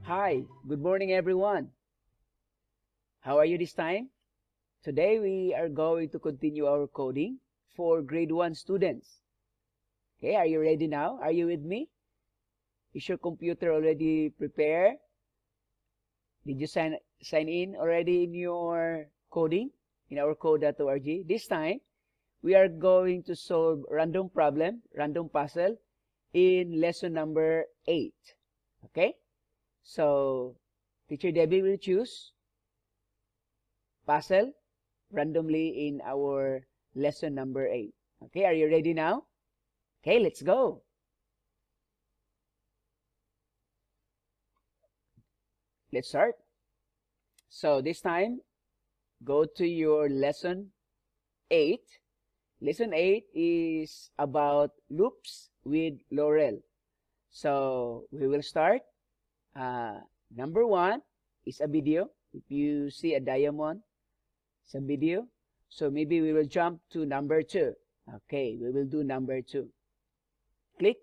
Hi, good morning everyone. How are you this time? Today we are going to continue our coding for grade 1 students. Okay, are you ready now? Are you with me? Is your computer already prepared? Did you sign in already in your coding in our code.org? This time we are going to solve random problem, random puzzle in lesson number 8. Okay? So Teacher Debbie will choose puzzle randomly in our lesson number 8. Okay, are you ready now? Okay, let's go. Let's start. So this time, go to your lesson 8. Lesson 8 is about loops with Laurel. So we will start. Number 1 is a video. If you see a diamond, it's a video. So maybe we will jump to number 2. Okay, we will do number 2. Click.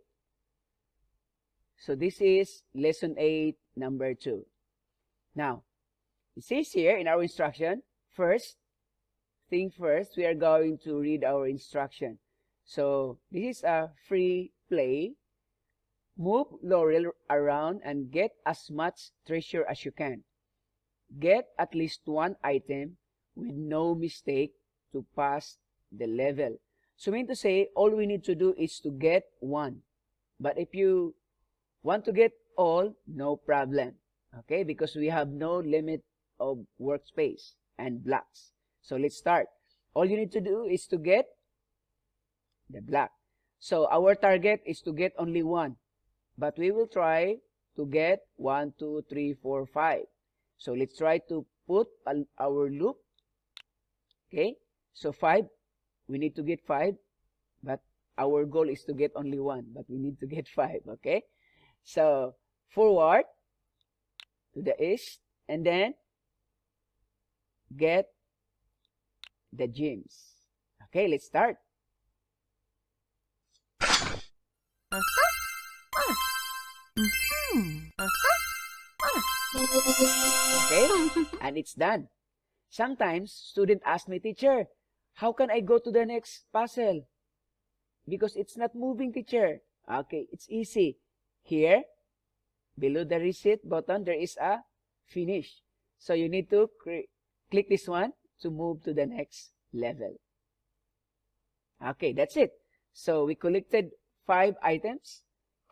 So this is lesson 8, number 2. Now, it says here in our instruction, first thing first, we are going to read our instruction. So this is a free play. Move Laurel around and get as much treasure as you can. Get at least one item with no mistake to pass the level. So mean to say, all we need to do is to get one. But if you want to get all, no problem. Okay, because we have no limit of workspace and blocks. So let's start. All you need to do is to get the block. So our target is to get only one. But we will try to get 1, 2, 3, 4, 5. So let's try to put our loop. Okay, so 5. We need to get 5. But our goal is to get only one. But we need to get 5. Okay, so forward to the east, and then get the gems. Okay, let's start. Okay, and it's done. Sometimes students ask me, teacher, how can I go to the next puzzle? Because it's not moving, teacher. Okay, it's easy. Here, below the reset button, there is a finish. So you need to click this one to move to the next level. Okay, that's it. So we collected 5 items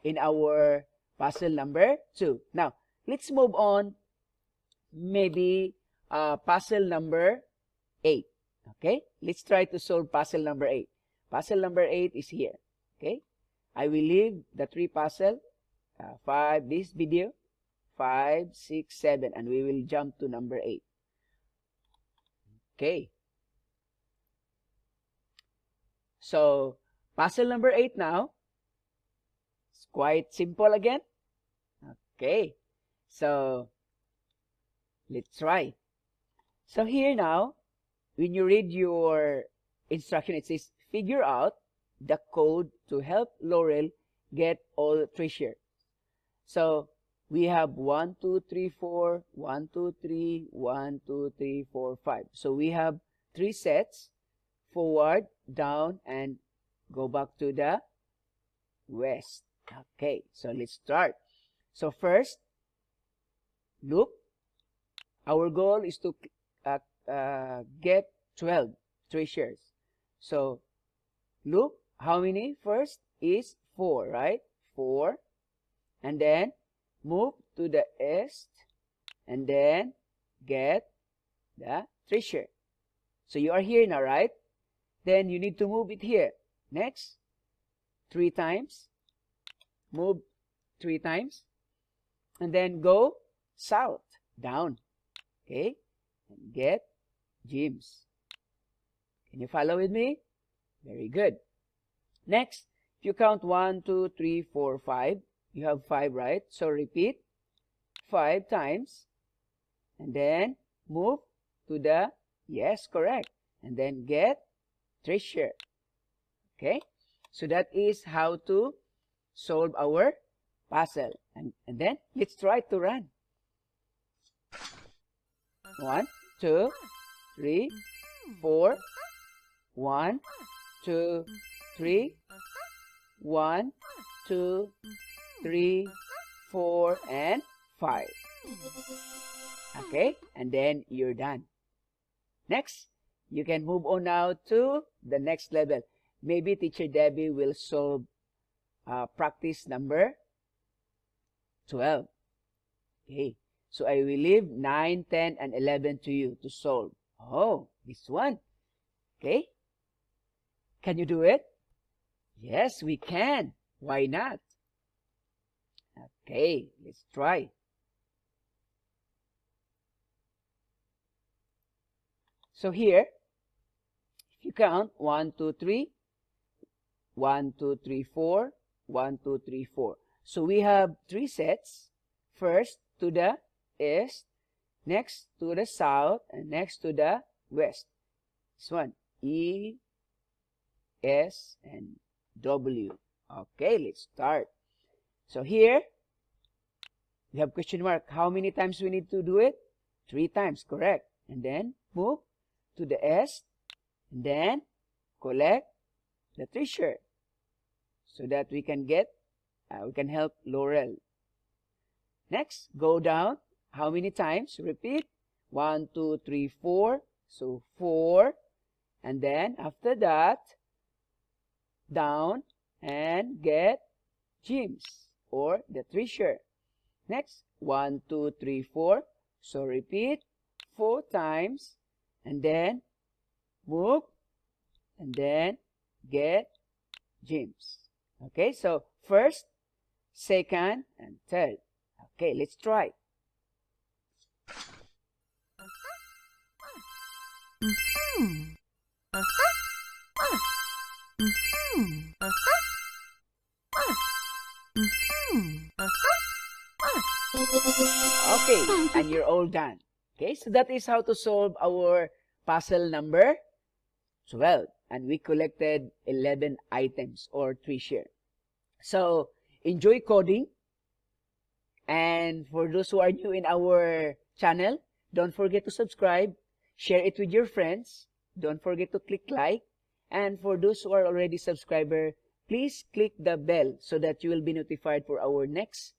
in our puzzle number 2. Now, let's move on. Maybe puzzle number 8. Okay, let's try to solve puzzle number 8. Puzzle number 8 is here. Okay, I will leave the 3 puzzle. 5, this video, 5, 6, 7, and we will jump to number 8. Okay. So, puzzle number 8 now. It's quite simple again. Okay. So, let's try. So, here now, when you read your instruction, it says, figure out the code to help Laurel get all treasure. So, we have 1, 2, 3, 4, 1, 2, 3, 1, 2, 3, 4, 5. So, we have 3 sets, forward, down, and go back to the west. Okay, so let's start. So, first, look. Our goal is to get 12 treasures. So, look, how many first is 4, right? 4. And then move to the east and then get the treasure. So you are here now, right? Then you need to move it here. Next, 3 times. Move 3 times. And then go south, down. Okay? And get gems. Can you follow with me? Very good. Next, if you count 1, 2, 3, 4, 5, you have 5, right? So repeat 5 times. And then move to the, yes, correct. And then get treasure. Okay? So that is how to solve our puzzle. And then let's try to run. 1, 2, 3, 4. 1, 2, 3. 1, 2, 3, 4, and 5. Okay, and then you're done. Next, you can move on now to the next level. Maybe Teacher Debbie will solve practice number 12. Okay, so I will leave 9, 10, and 11 to you to solve. Oh, this one. Okay, can you do it? Yes, we can. Why not? Okay, let's try. So here, if you count 1, 2, 3, 1, 2, 3, 4, 1, 2, 3, 4. So we have 3 sets. First to the east, next to the south, and next to the west. This one, E, S, and W. Okay, let's start. So here, we have question mark. How many times we need to do it? 3 times, correct. And then move to the east, and then collect the treasure so that we can get, we can help Laurel. Next, go down. How many times? Repeat. 1, 2, 3, 4. So 4. And then after that, down and get gems or the treasure. Next, 1, 2, 3, 4. So repeat 4 times and then move and then get gems. Okay, so first, second, and third. Okay, let's try. Okay, and you're all done. Okay, so that is how to solve our puzzle number 12. And we collected 11 items or treasure. So, enjoy coding. And for those who are new in our channel, don't forget to subscribe, share it with your friends. Don't forget to click like. And for those who are already subscriber, please click the bell so that you will be notified for our next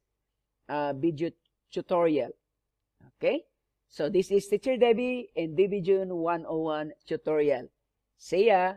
video tutorial. Okay? So this is Teacher Debbie in Baby June 101 tutorial. See ya!